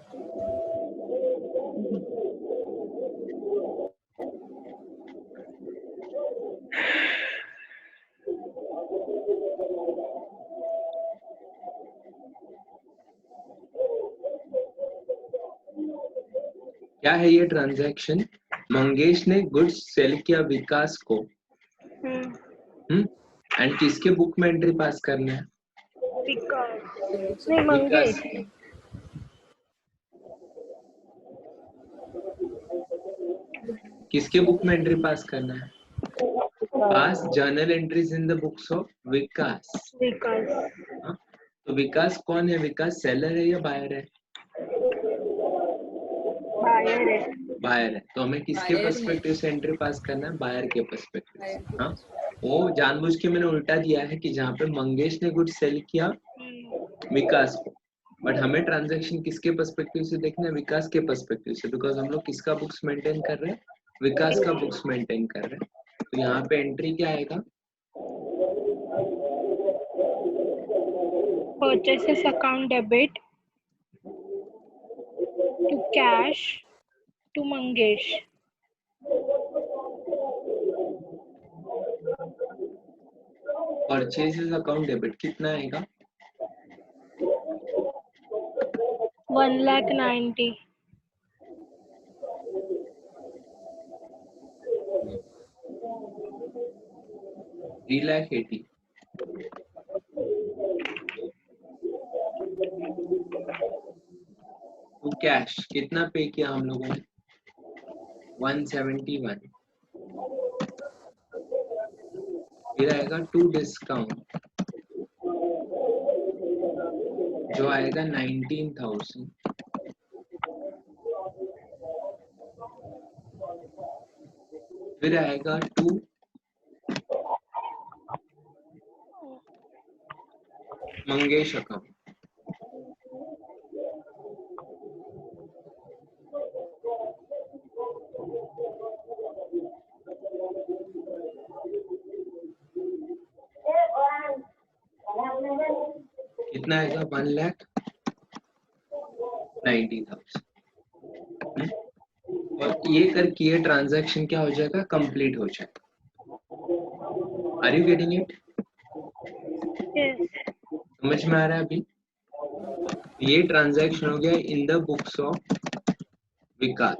क्या है ये ट्रांजैक्शन? मंगेश ने गुड्स सेल किया विकास को, एंड किसके बुक में एंट्री पास करना है?
विकास नहीं, मंगेश।
किसके बुक में एंट्री पास करना है? Pass journal entries in the books of Vikas.
Vikas.
तो विकास कौन है? विकास सेलर है या बायर है?
बायर है।
बायर है। तो हमें किसके
बायर है।
पर्सपेक्टिव से एंट्री पास करना है? बायर के पर्सपेक्टिव
बायर
से।
के
हाँ, वो जानबूझ के मैंने उल्टा दिया है कि जहाँ पे मंगेश ने गुड्स सेल किया विकास को, बट हमें ट्रांजैक्शन किसके पर्सपेक्टिव से देखना है? विकास के पर्सपेक्टिव से, बिकॉज हम लोग किसका बुक्स मेंटेन कर रहे हैं? विकास का बुक्स मेंटेन कर रहे हैं। तो यहाँ पे एंट्री क्या आएगा?
Purchases account debit to cash to Mangesh.
Purchases account debit कितना आएगा?
1,90,000।
3,80,000। तो कैश कितना पे किया हम लोगों ने? 171। फिर आएगा टू डिस्काउंट जो आएगा 19,000। फिर आएगा टू मंगेश अकाउंट। कितना आएगा? 1,90,000। और ये करके ये ट्रांजैक्शन क्या हो जाएगा? कंप्लीट हो जाएगा। Are you getting it? समझ में आ रहा है अभी? ये ट्रांजैक्शन हो गया in the books of Vikas.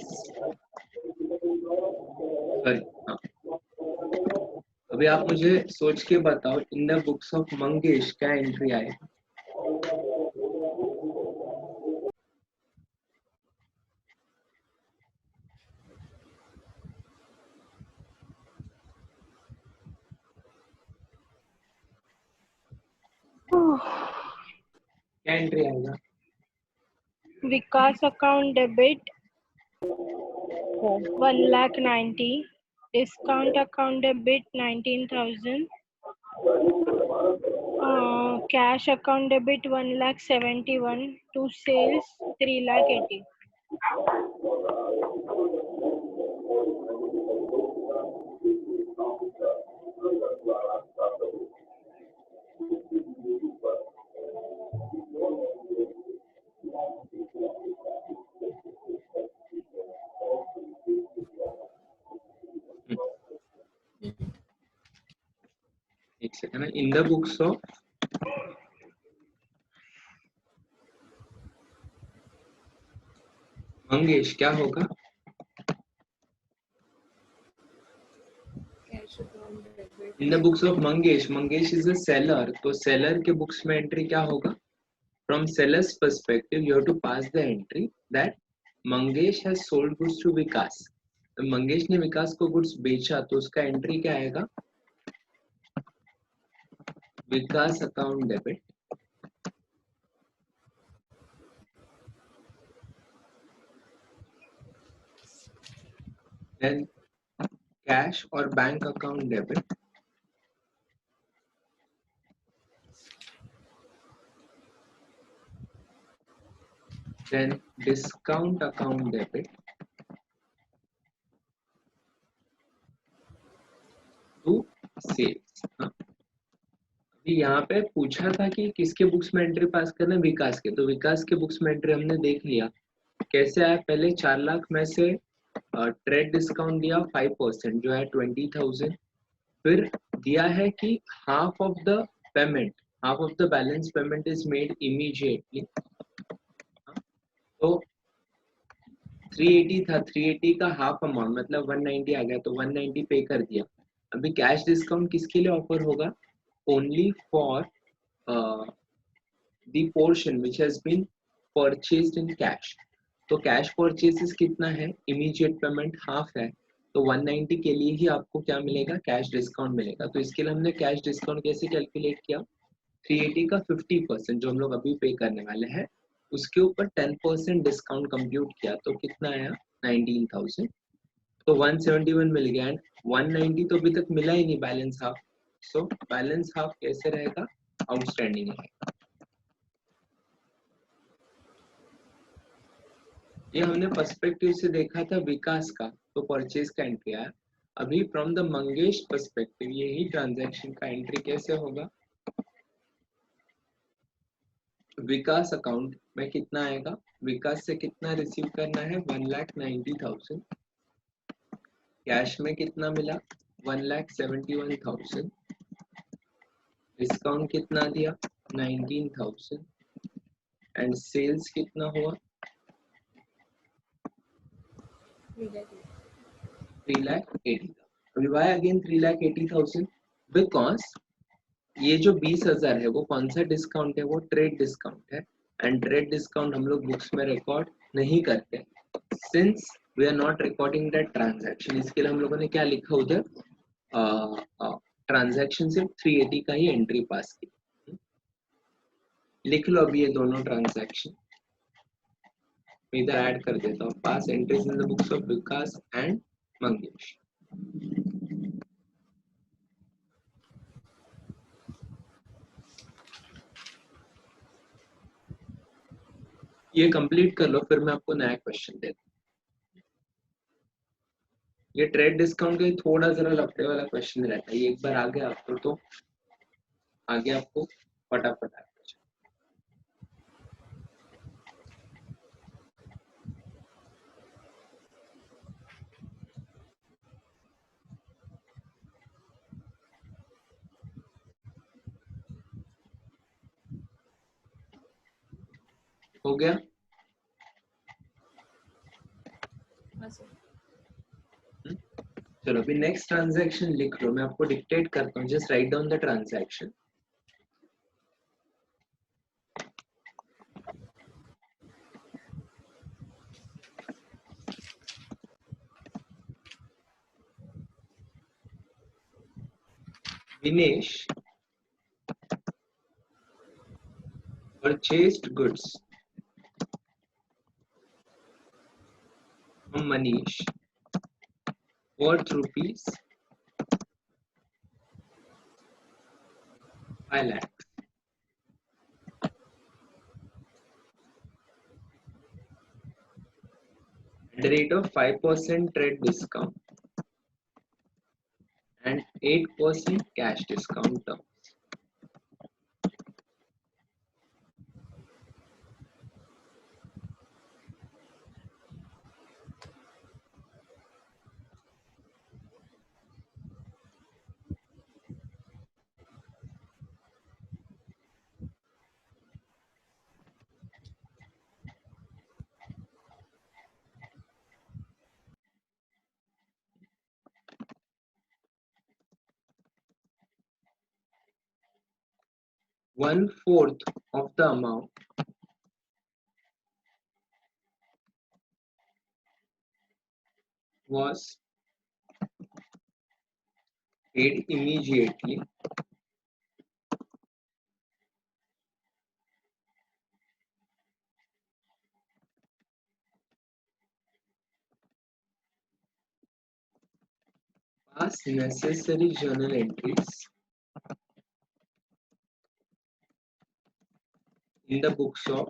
Sorry, हाँ। अभी आप मुझे सोच के बताओ in the books of Mangesh क्या एंट्री आएगा? क्या एंट्री आएगा?
Vikas account debit 1,90,000, discount account debit 19,000, cash account debit 1,71,000 to sales 3,80,000.
एक second, in the books of Mangesh क्या होगा?
Cash account debit
in the books of Mangesh, Mangesh is a seller, तो seller के books में एंट्री क्या होगा? From seller's perspective you have to pass the entry that Mangesh has sold goods to Vikas. तो मंगेश ने विकास को गुड्स बेचा, तो उसका एंट्री क्या आएगा? Vikas account debit then cash और bank account debit then discount account debit to sales. अभी यहाँ पे पूछा था कि किसके बुक्स में एंट्री पास करना है? विकास के, तो विकास के बुक्स में एंट्री हमने देख लिया। कैसे आया? पहले 4 लाख में से ट्रेड डिस्काउंट दिया 5% जो है 20,000, फिर दिया है कि half of the payment, half of the balance payment is made immediately. तो 380 था, 380 का हाफ अमाउंट मतलब 190 आ गया, तो 190 पे कर दिया। अभी कैश डिस्काउंट किसके लिए ऑफर होगा? Only for the portion which has been purchased in cash। तो कैश परचेसेस कितना है? इमीडिएट पेमेंट हाफ है, तो 190 के लिए ही आपको क्या मिलेगा? कैश डिस्काउंट मिलेगा। तो इसके लिए हमने कैश डिस्काउंट कैसे कैलकुलेट किया? 380 का 50% जो हम लोग अभी पे करने वाले हैं उसके ऊपर 10% डिस्काउंट कंप्यूट किया, तो कितना आया? 19,000। तो 171 मिल गया एंड 190 तो अभी तक मिला ही नहीं, balance half. So balance half कैसे रहेगा? आउटस्टैंडिंग रहेगा। ये हमने पर्सपेक्टिव से देखा था विकास का, तो परचेज का एंट्री आया। अभी फ्रॉम द मंगेश पर्सपेक्टिव यही ट्रांजैक्शन का एंट्री कैसे होगा? विकास अकाउंट में कितना आएगा? विकास से कितना रिसीव करना है? 1,90,000। कैश में कितना मिला? 1,71,000। डिस्काउंट कितना दिया? 19,000 एंड सेल्स कितना हुआ? 3,80,000। अभी why again 3,80,000? बिकॉज ये जो 20,000 है वो कौन सा डिस्काउंट है? वो ट्रेड डिस्काउंट है एंड ट्रेड डिस्काउंट हम लोग बुक्स में रिकॉर्ड नहीं करते since we are not recording that transaction. इसके लिए हम लोगों ने क्या लिखा उधर? ट्रांजैक्शन सिर्फ 380 का ही एंट्री पास की। लिख लो अभी ये दोनों ट्रांजैक्शन, मैं इधर ऐड कर देता हूँ। Pass entries in the books of Vikas and Mangesh. ये कंप्लीट कर लो, फिर मैं आपको नया क्वेश्चन देता हूँ। ये ट्रेड डिस्काउंट का थोड़ा जरा लफड़े वाला क्वेश्चन रहता है, ये एक बार आ गया आपको तो आगे आपको फटाफट आता है। हो गया?
हाँ सर।
चलो अभी नेक्स्ट ट्रांजैक्शन लिख लो, मैं आपको डिक्टेट करता हूँ। Just write down the transaction. Vinesh Purchased goods from Manish worth rupees 5 lakhs at the rate of 5% trade discount and 8% cash discount terms. One-fourth of the amount was paid immediately as necessary journal entries in the books of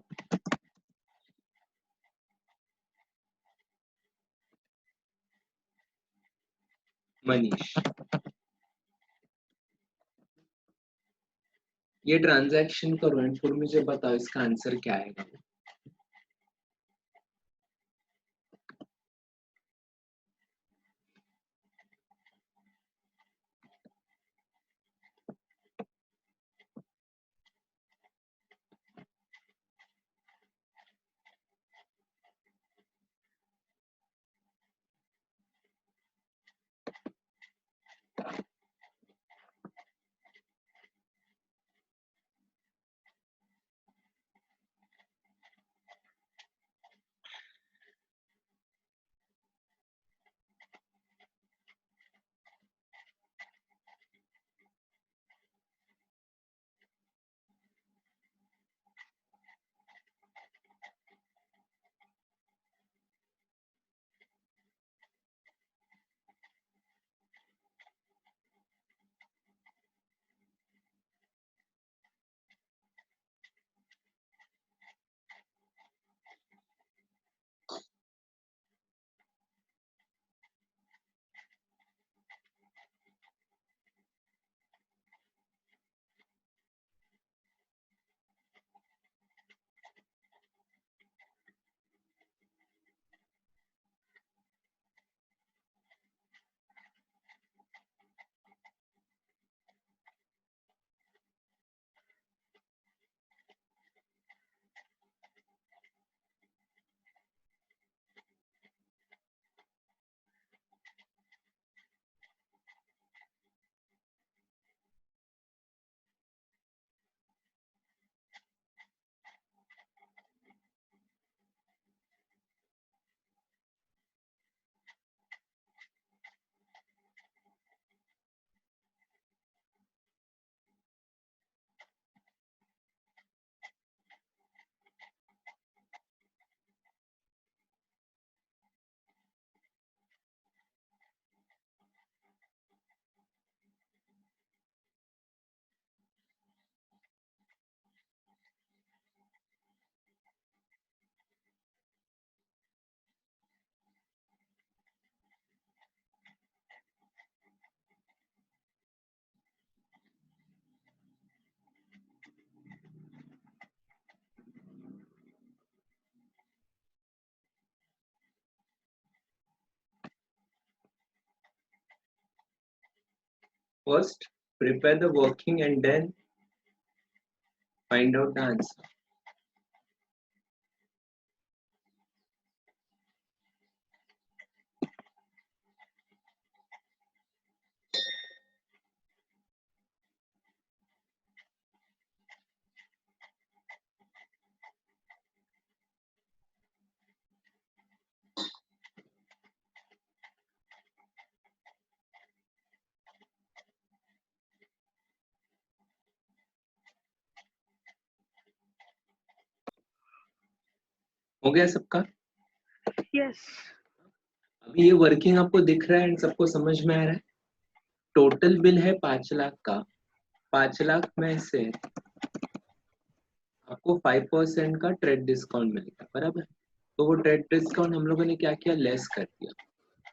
Manish. ये transaction करो and फिर मुझे बताओ इसका answer क्या आएगा. First, prepare the working and then find out the answer. हो गया सबका?
यस।
अभी ये वर्किंग आपको दिख रहा है एंड सबको समझ में आ रहा है? टोटल बिल है 5 लाख का, 5 लाख में से आपको 5% का ट्रेड डिस्काउंट मिलेगा, बराबर? तो वो ट्रेड डिस्काउंट हम लोगों ने क्या किया, लेस कर दिया।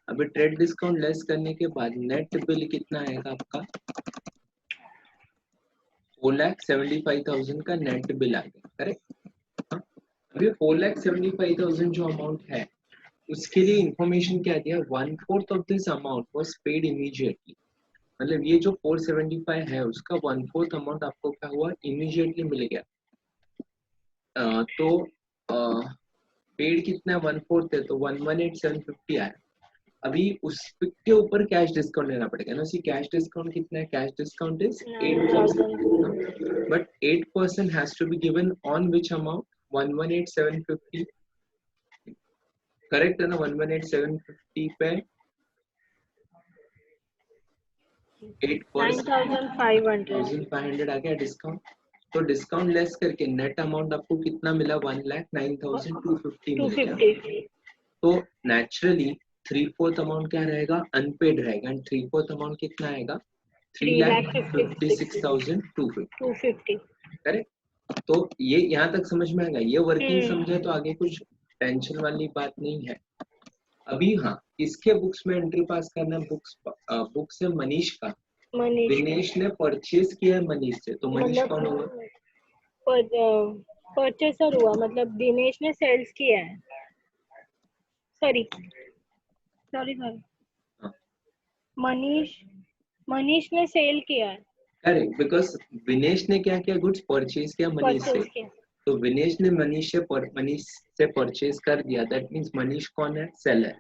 अभी ट्रेड डिस्काउंट लेस करने के बाद नेट बिल कितना आएगा आपका? 4,75,000 का नेट बिल आ गया, करेक्ट? अभी 4,75,000 जो अमाउंट है उसके लिए इंफॉर्मेशन क्या दिया, 1/4 of this amount was paid immediately. मतलब ये जो 475 है उसका 1/4 अमाउंट आपको क्या हुआ, इमीडिएटली मिल गया। तो पेड कितना 1/4 है, तो 118,750 आया। अभी उसके ऊपर कैश डिस्काउंट लेना पड़ेगा ना। सी कैश डिस्काउंट कितना है, cash discount is 8%, but 8% has to be given on which amount, 118,750, correct है ना? 118,750 पे 8% 9,500 आ गया डिस्काउंट। तो डिस्काउंट लेस करके नेट अमाउंट आपको कितना मिला, 1,09,250 मिल गया। तो नेचुरली 3/4 अमाउंट क्या रहेगा, अनपेड रहेगा एंड 3/4 अमाउंट कितना आएगा, 3,56,250, करेक्ट? तो ये यहाँ तक समझ में आएगा, ये वर्किंग समझे तो आगे कुछ टेंशन वाली बात नहीं है। अभी हाँ, इसके बुक्स में एंट्री पास करना, बुक्स है मनीष का। दिनेश ने परचेज किया है मनीष से, तो मनीष कौन हुआ?
परचेसर हुआ, मतलब दिनेश ने सेल्स किया है। सॉरी, मनीष ने सेल किया है।
करेक्ट, बिकॉज विनेश ने क्या किया, गुड्स परचेज किया मनीष से, तो विनेश ने मनीष से परचेज कर दिया। दैट मींस मनीष कौन है, seller.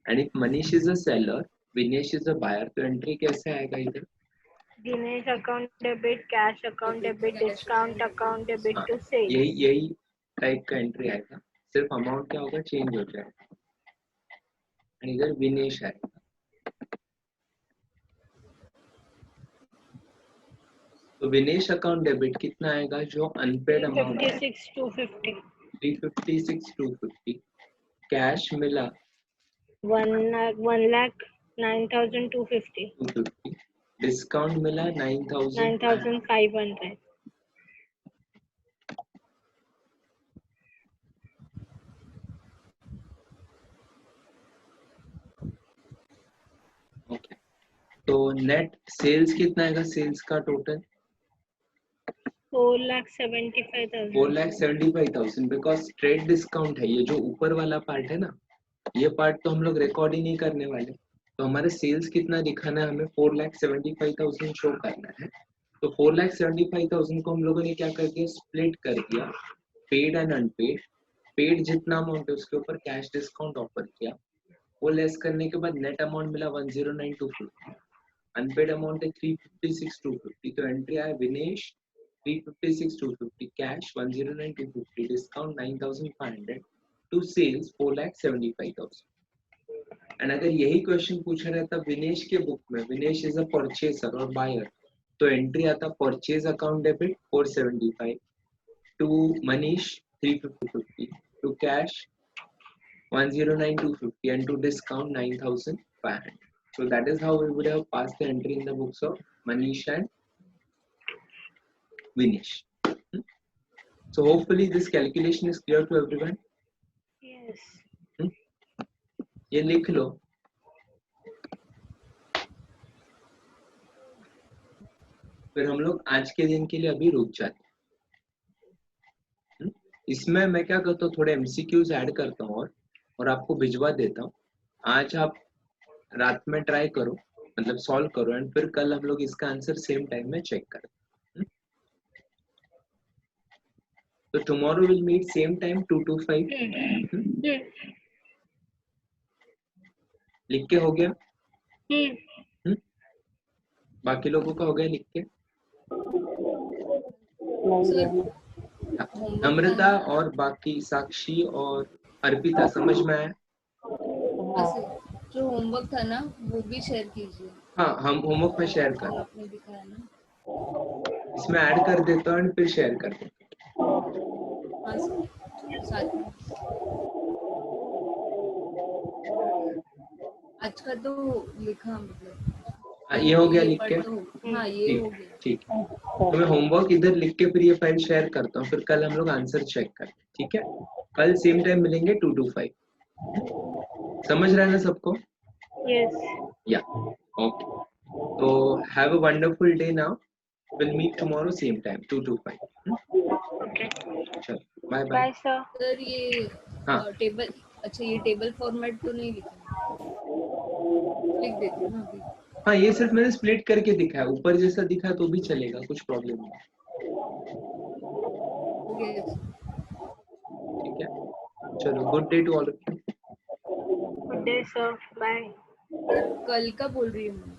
And if Manish is a seller, Vinesh is a buyer, तो एंट्री कैसे आएगा इधर,
Dinesh account debit, cash account debit, discount account debit to sale.
यही टाइप का एंट्री आएगा, सिर्फ अमाउंट क्या होगा, चेंज हो जाएगा। एंड इधर विनेश आएगा। तो विनेश अकाउंट डेबिट कितना आएगा, जो अनपेड अमाउंट है 356,250। कैश मिला
1,09,250।
डिस्काउंट मिला
9,500।
ओके, तो नेट सेल्स कितना आएगा, सेल्स का टोटल 4,75,000, बिकॉज ट्रेड डिस्काउंट है। ये जो ऊपर वाला पार्ट है ना, ये पार्ट तो हम लोग रिकॉर्ड ही नहीं करने वाले। तो हमारे सेल्स कितना दिखाना है हमें, 4,75,000 शो करना है। तो 4,75,000 को हम लोगों ने क्या कर दिया, स्प्लिट कर दिया, पेड एंड अनपेड। पेड जितना अमाउंट है उसके ऊपर कैश डिस्काउंट ऑफर किया, वो लेस करने के बाद नेट अमाउंट मिला 109,250। अनपेड अमाउंट है 356,250। तो एंट्री आया Vinesh 356,250, cash 109,250, discount 9,500, to sales 4,75,000। And अगर यही क्वेश्चन पूछा रहता विनेश के बुक में, विनेश इज अ परचेसर और बायर, तो एंट्री आता purchase account debit 475, to Manish 350, to cash 109,250, and to discount 9,500. So that is how we would have passed the entry in the books of Manish and Vinesh. So hopefully this calculation is clear to everyone.
Yes.
ये लिख लो, फिर हम लोग आज के दिन के लिए अभी रुक जाते। इसमें मैं क्या करता हूँ, थोड़े MCQs ऐड करता हूँ और आपको भिजवा देता हूँ। आज आप रात में ट्राई करो, मतलब सॉल्व करो, एंड फिर कल हम लोग इसका आंसर सेम टाइम में चेक करें। तो tomorrow will meet same time 2 to 5। लिख के हो गया? बाकी लोगों का हो गया लिख के? अमृता और बाकी साक्षी और अर्पिता समझ में आया?
जो होमवर्क था ना वो भी शेयर कीजिए।
हाँ, हम होमवर्क में शेयर कर,
आपने दिखाया ना,
इसमें ऐड कर देता हूँ एंड फिर शेयर कर देता हूँ।
साथ में आज का तो लिखा मतलब
ये हो गया लिख के?
हाँ ये हो गया।
ठीक है, तो मैं होमवर्क इधर लिख के फिर ये फाइल शेयर करता हूँ, फिर कल हम लोग आंसर चेक करें, ठीक है? कल सेम टाइम मिलेंगे 2 to 5। समझ रहा है ना सबको?
यस।
या ओके, तो have a wonderful day now, will meet tomorrow same time 2 to 5।
Okay,
चलो bye bye.
Bye sir.
Sir ये
हाँ।
टेबल, अच्छा ये टेबल फॉर्मेट तो नहीं लिखा, लिख देती हूँ ना अभी।
हाँ, ये सिर्फ मैंने स्प्लिट करके दिखाया, ऊपर जैसा दिखा तो भी चलेगा, कुछ प्रॉब्लम नहीं,
Yes.
ठीक है? चलो, good day to all of you.
Good day sir, bye.
कल का बोल रही हूँ।